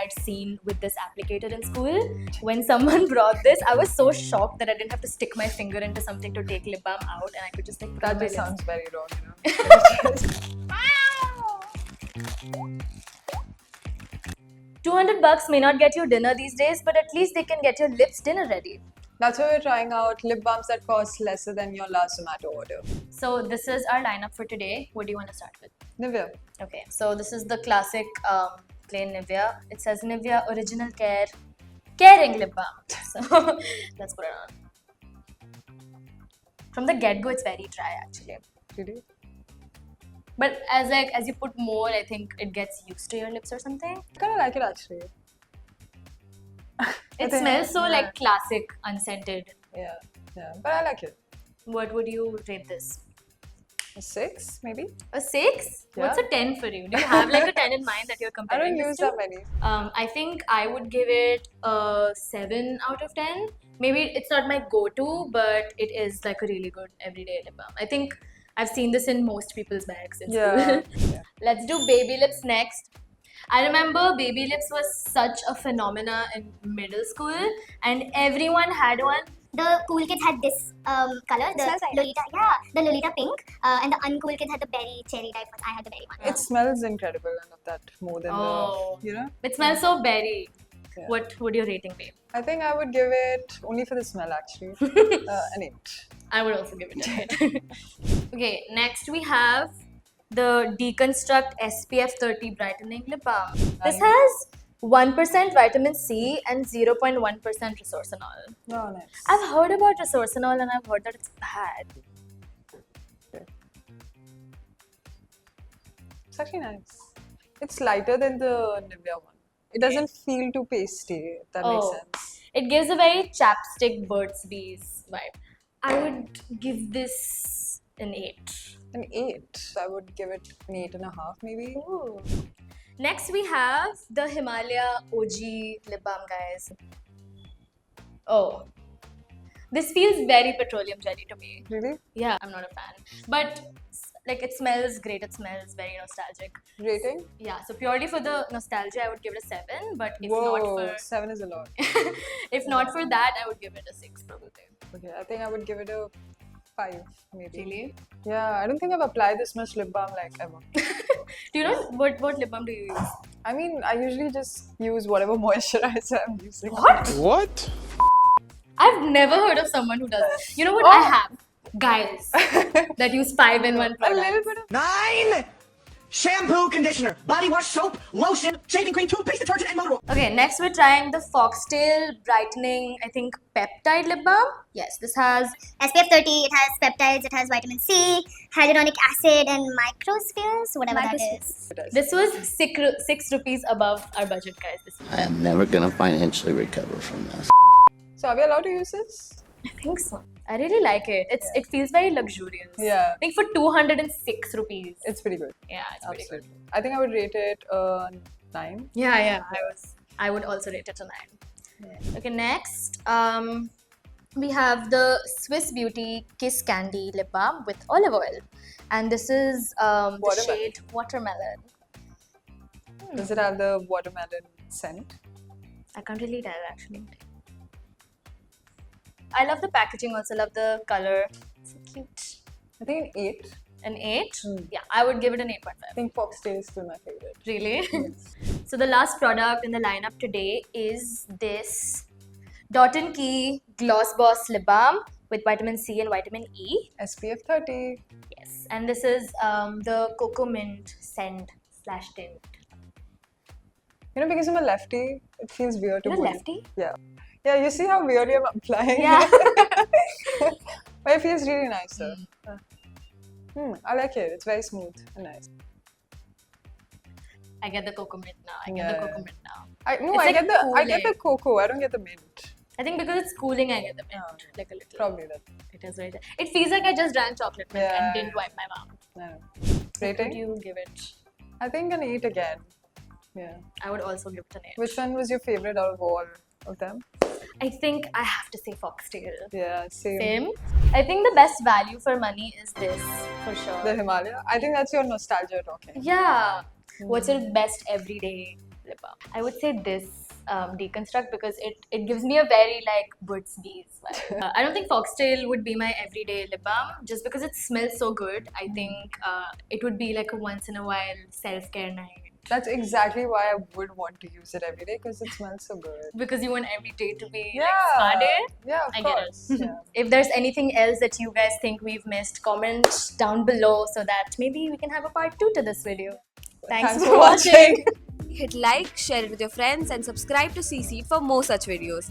had seen with this applicator in school. When someone brought this, I was so shocked that I didn't have to stick my finger into something to take lip balm out, and I could just like put it on That my just lips. sounds very wrong, you know. $200 may not get you dinner these days, but at least they can get your lips dinner ready. That's why we're trying out lip balms that cost lesser than your last Zomato order. So this is our lineup for today. What do you want to start with? Nivea. Okay, so this is the classic plain Nivea. It says Nivea Original Care Caring Lip Balm. So let's put it on. From the get-go, it's very dry actually. Really? But as you put more, I think it gets used to your lips or something. I kind of like it actually. It think- smells so yeah. like classic, unscented. Yeah, but I like it. What would you rate this? A 6, maybe? A 6? Yeah. What's a 10 for you? Do you have like a 10 in mind that you're I comparing don't this use to? that many. I think I would give it a 7 out of 10. Maybe it's not my go-to, but it is like a really good everyday lip balm. I think I've seen this in most people's bags in Yeah. school. Yeah. Let's do baby lips next. I remember baby lips was such a phenomena in middle school, and everyone had one. The cool kids had this color, the smells like Lolita, yeah, the Lolita pink, and the uncool kids had the berry cherry type one. I had the berry one. It smells incredible. I love that more than Oh. the, you know? It smells so berry. Yeah. What would your rating be? I think I would give it, only for the smell actually, an 8. I would also give it an 8. Okay, next we have the Deconstruct SPF 30 Brightening Lip Balm. This has 1% vitamin C and 0.1% resorcinol. No, nice. I've heard about resorcinol and I've heard that it's bad. It's actually nice. It's lighter than the Nivea one. It doesn't feel too pasty, if that makes Oh. sense. It gives a very chapstick Burt's Bees vibe. I would give this an 8. An 8. I would give it an 8.5 maybe. Ooh. Next we have the Himalaya OG lip balm, guys. Oh. This feels very petroleum jelly to me. Really? Yeah, I'm not a fan. But like it smells great, it smells very nostalgic. Rating? Yeah, so purely for the nostalgia, I would give it a 7. But if Whoa, not for 7 is a lot. if not for that, I would give it a 6 probably. Okay, I think I would give it a 5 maybe. Really? Yeah, I don't think I've applied this much lip balm like ever. Do you know what lip balm do you use? I mean, I usually just use whatever moisturizer I'm using. What? I've never heard of someone who does this. You know what? I have guys that use 5-in-1 A products. little bit of 9! Shampoo, conditioner, body wash, soap, lotion, shaving cream, toothpaste, detergent, and motor oil. Okay, next we're trying the Foxtail Brightening, I think, Peptide Lip Balm. Yes, this has SPF 30, it has peptides, it has vitamin C, hyaluronic acid, and microspheres, whatever that is. This was 6 rupees above our budget, guys. This I am never gonna financially recover from this. So are we allowed to use this? I think so. I really like it. It feels very luxurious. Yeah. I think for 206 rupees. It's pretty good. Yeah, it's pretty good. Absolutely. I think I would rate it 9. Yeah. I would also rate it a 9. Okay, next we have the Swiss Beauty Kiss Candy Lip Balm with olive oil, and this is the Watermelon. shade Watermelon. Does it have the watermelon scent? I can't really tell actually. I love the packaging. Also love the color. So cute. I think an 8. An 8? Yeah, I would give it an 8.5. I think Foxtail is still my favorite. Really? So the last product in the lineup today is this Dot & Key Gloss Boss Lip Balm with vitamin C and vitamin E. SPF 30. Yes, and this is the Cocoa Mint scent / tint. You know, because I'm a lefty, it feels weird to You're a put- lefty? Yeah. Yeah, you see how weirdly I'm applying? Yeah. But it feels really nice though. I like it. It's very smooth and nice. I get the Cocoa Mint now. I get Yeah. the Cocoa Mint now. I It's get like the cocoa. I don't get the mint. I think because it's cooling, I get the mint. Like a little. Probably that. It is very. It feels like I just drank chocolate milk Yeah. and didn't wipe my mouth. I know. What Rating? would you give it? I think an 8 again. Yeah. I would also give it an 8. Which one was your favorite out of all of them? I think I have to say Foxtail. Yeah, same. Same. I think the best value for money is this for sure. The Himalaya. I think that's your nostalgia talking. Yeah. What's your best everyday lip balm. I would say this Deconstruct because it gives me a very like Burt's Bees vibe. I don't think Foxtail would be my everyday lip balm just because it smells so good. I think it would be like a once in a while self-care night. That's exactly why I would want to use it every day because it smells so good. Because you want every day to be Yeah. like spa day. Yeah, of I get course. it. Yeah. If there's anything else that you guys think we've missed, comment down below so that maybe we can have a part 2 to this video. Thanks for watching. Hit like, share it with your friends, and subscribe to CC for more such videos.